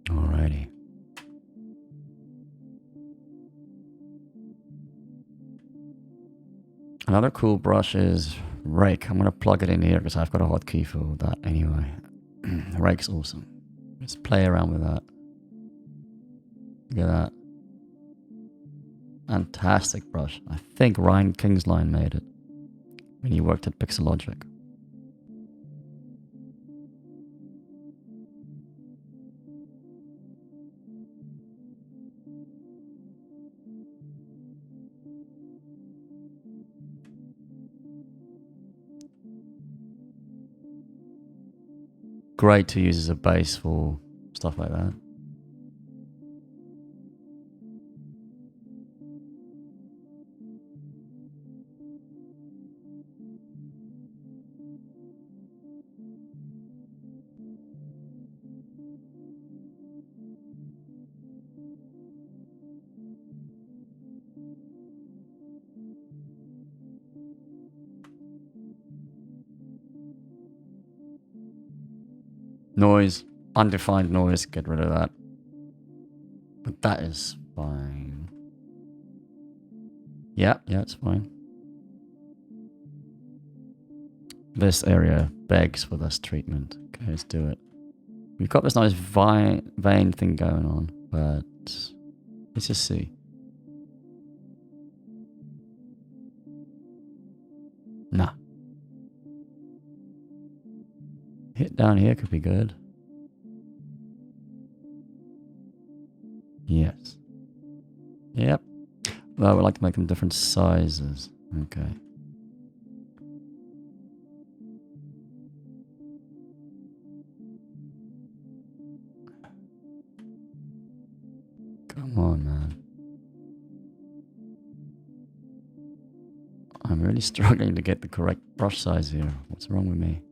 Alrighty. Another cool brush is Rake. I'm going to plug it in here because I've got a hotkey for that anyway. Rake's awesome. Let's play around with that. Look at that. Fantastic brush. I think Ryan Kingsline made it when he worked at Pixelogic. great to use as a base for stuff like that. Noise, undefined noise, get rid of that. But that is fine. Yeah, it's fine. This area begs for this treatment. Okay, let's do it. We've got this nice vein thing going on, but let's just see. Nah. Hit down here could be good. Yes. Yep. Well, I would like to make them different sizes. Okay. Come on, man. I'm really struggling to get the correct brush size here. What's wrong with me?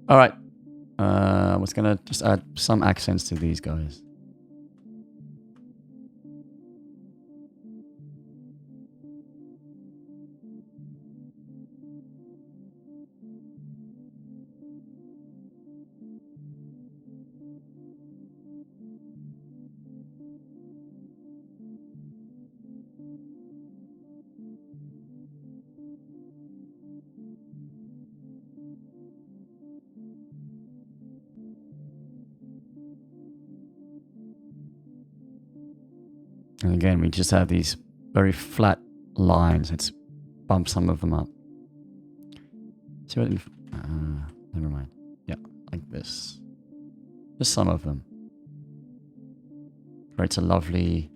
All right. I was gonna just add some accents to these guys. And again, we just have these very flat lines. Let's bump some of them up. See what? Never mind. Yeah, like this. Just some of them. Creates a lovely,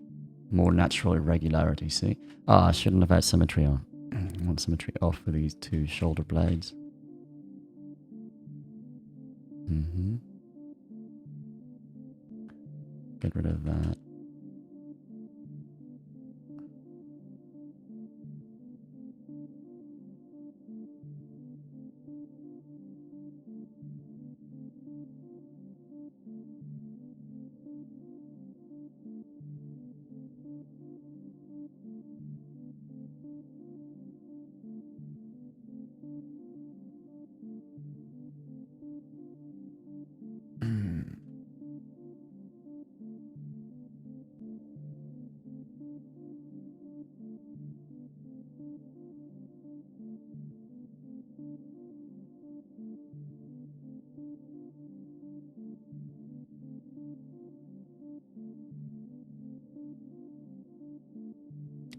more natural irregularity. See? I shouldn't have had symmetry on. I want symmetry off for these two shoulder blades. Get rid of that.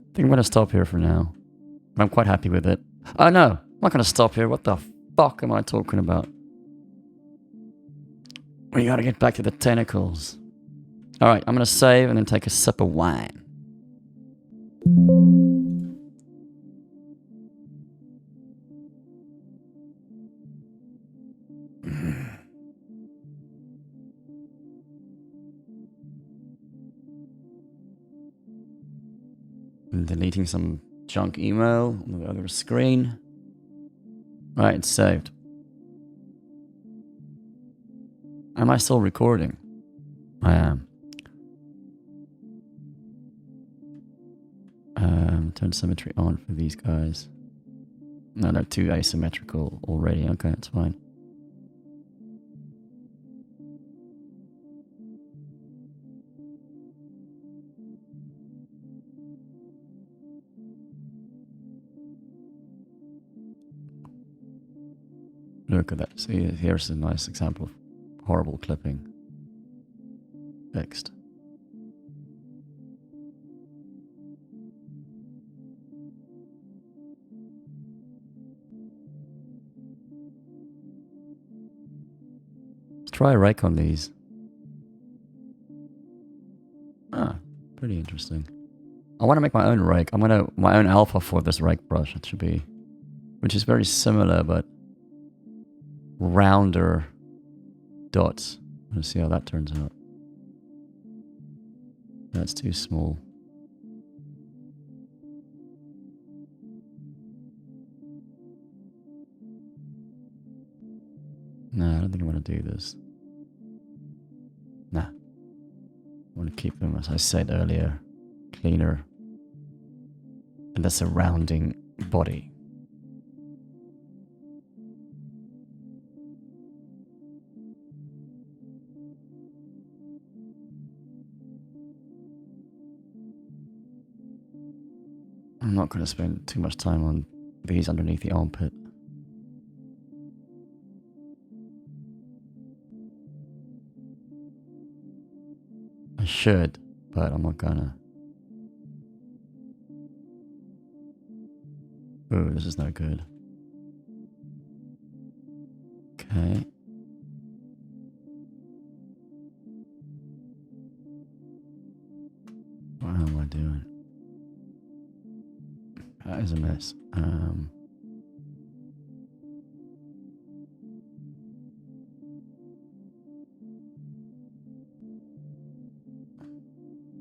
I think I'm going to stop here for now. I'm quite happy with it. Oh no, I'm not going to stop here. What the fuck am I talking about? We got to get back to the tentacles. Alright, I'm going to save and then take a sip of wine. I'm deleting some junk email on the other screen. Right, it's saved. Am I still recording? I am. Turn symmetry on for these guys. No, they're too asymmetrical already. Okay, that's fine. Look at that. See, here's a nice example of horrible clipping. Fixed. try a rake on these. Ah, pretty interesting. I want to make my own rake. My own alpha for this rake brush. It should be, which is very similar but rounder dots. Let's see how that turns out. That's too small. No, I don't think I want to do this. Nah. I want to keep them, as I said earlier, cleaner. And the surrounding body. I'm not going to spend too much time on these underneath the armpit. I should, but I'm not gonna. Ooh, this is no good. Okay. What am I doing? That is a mess.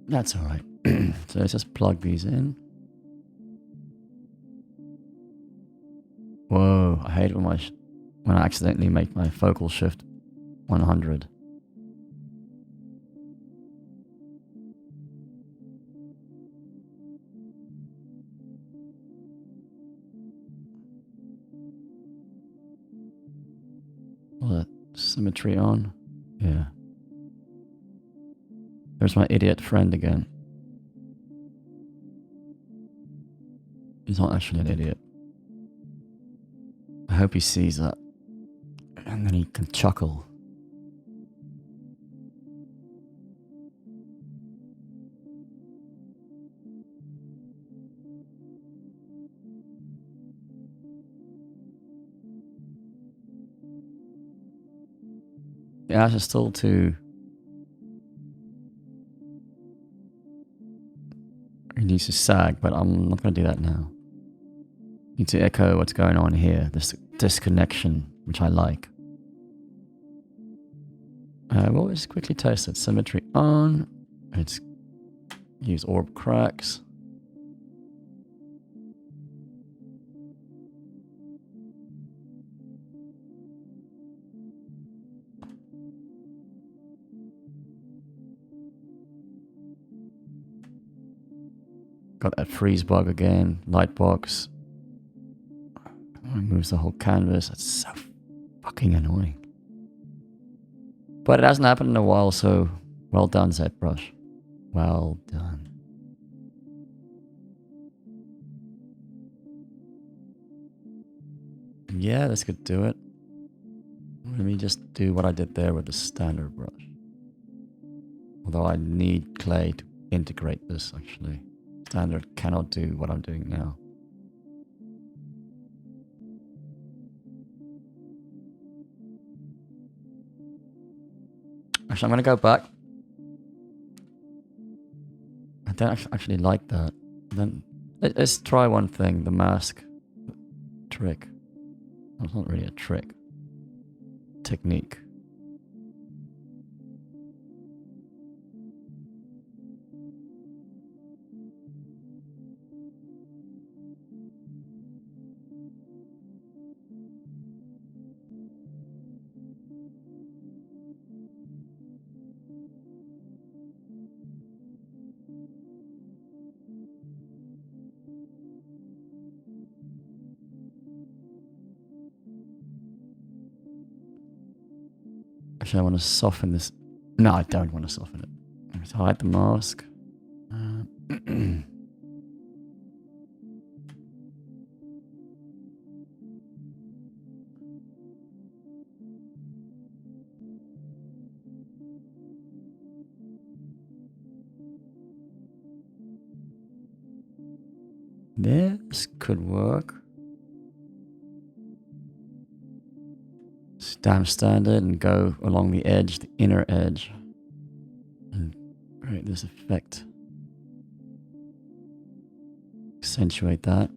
That's alright. So let's just plug these in. Whoa, I hate when I accidentally make my focal shift 100. Well, symmetry on. Yeah. There's my idiot friend again. He's not actually an idiot. I hope he sees that. And then he can chuckle. The ash is still too... It needs to sag, but I'm not going to do that now. Need to echo what's going on here, this disconnection, which I like. We'll just quickly test it. Symmetry on. Let's use orb cracks. Got that freeze bug again. Lightbox. Moves the whole canvas. That's so fucking annoying. But it hasn't happened in a while, so well done, Zbrush. Well done. Yeah, this could do it. Let me just do what I did there with the standard brush. Although I need clay to integrate this, actually. Standard cannot do what I'm doing now. Actually, I'm going to go back. I don't actually like that. Then let's try one thing, the mask trick. Well, it's not really a trick. Technique. Actually, I want to soften this. No, I don't want to soften it. Let's hide the mask. This could work. Let's damn standard and go along the edge, the inner edge, and create this effect. Accentuate that.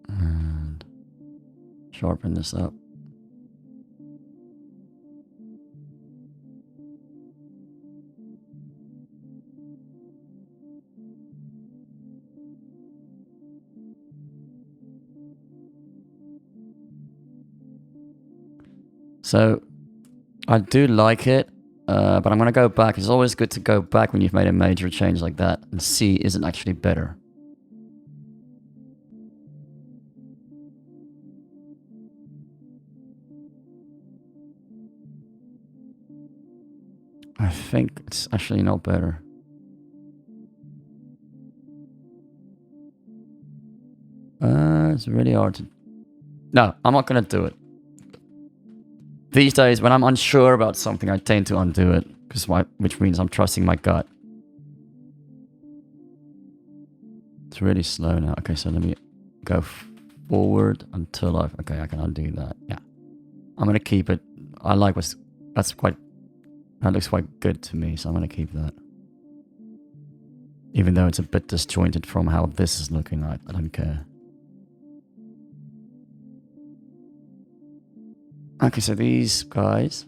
And sharpen this up. So, I do like it, but I'm going to go back. It's always good to go back when you've made a major change like that and see, is it actually better? I think it's actually not better. It's really hard to... No, I'm not going to do it. These days, when I'm unsure about something, I tend to undo it, which means I'm trusting my gut. It's really slow now. Okay, so let me go forward until I can undo that. Yeah, I'm gonna keep it. I like that looks quite good to me, so I'm gonna keep that. Even though it's a bit disjointed from how this is looking, I don't care. Okay, so these guys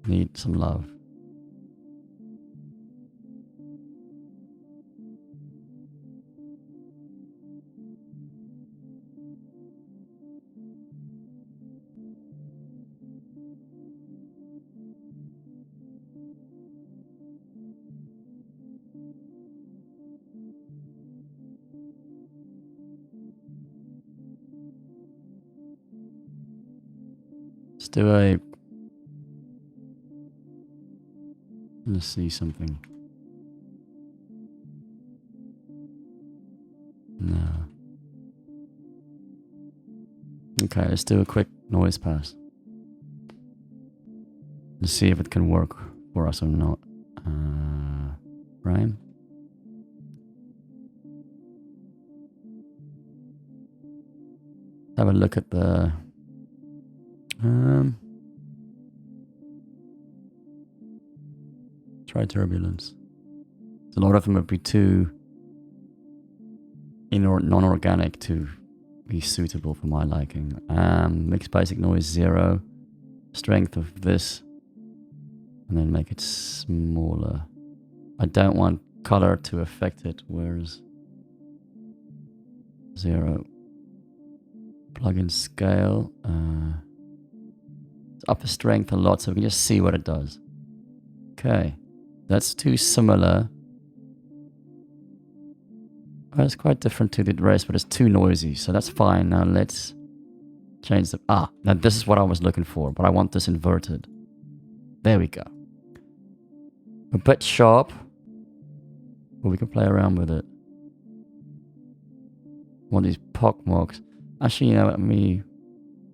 need some love. Let's do a... Let's see something. No. Okay, let's do a quick noise pass. Let's see if it can work for us or not. Rhyme. Have a look at the... try turbulence. A lot of them would be too non-organic to be suitable for my liking. Mix basic noise 0. Strength of this. And then make it smaller. I don't want color to affect it, whereas 0. Plugin scale. It's up the strength a lot, so we can just see what it does. Okay. That's too similar. Well, it's quite different to the rest, but it's too noisy, so that's fine. Now let's change the... now this is what I was looking for, but I want this inverted. There we go. A bit sharp, but we can play around with it. Want these pock marks. Actually, you know, let me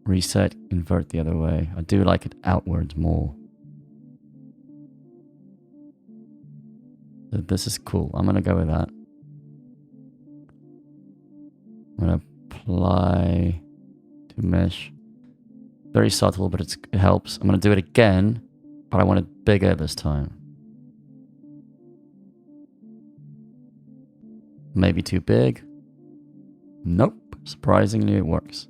reset, invert the other way. I do like it outwards more. So this is cool. I'm going to go with that. I'm going to apply to mesh. Very subtle, but it helps. I'm going to do it again, but I want it bigger this time. Maybe too big. Nope. Surprisingly, it works.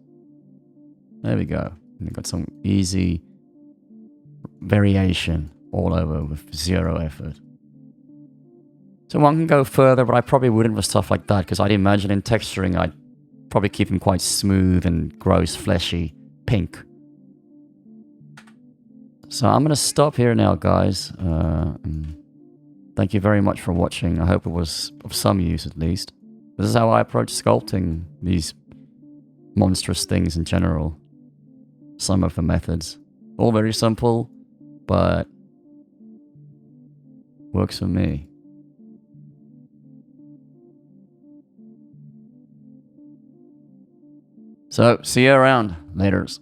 There we go. And we've got some easy variation all over with 0 effort. So one can go further, but I probably wouldn't with stuff like that, because I'd imagine in texturing, I'd probably keep them quite smooth and gross, fleshy, pink. So I'm going to stop here now, guys. Thank you very much for watching. I hope it was of some use, at least. This is how I approach sculpting these monstrous things in general. Some of the methods. All very simple, but works for me. So, see you around. Laters.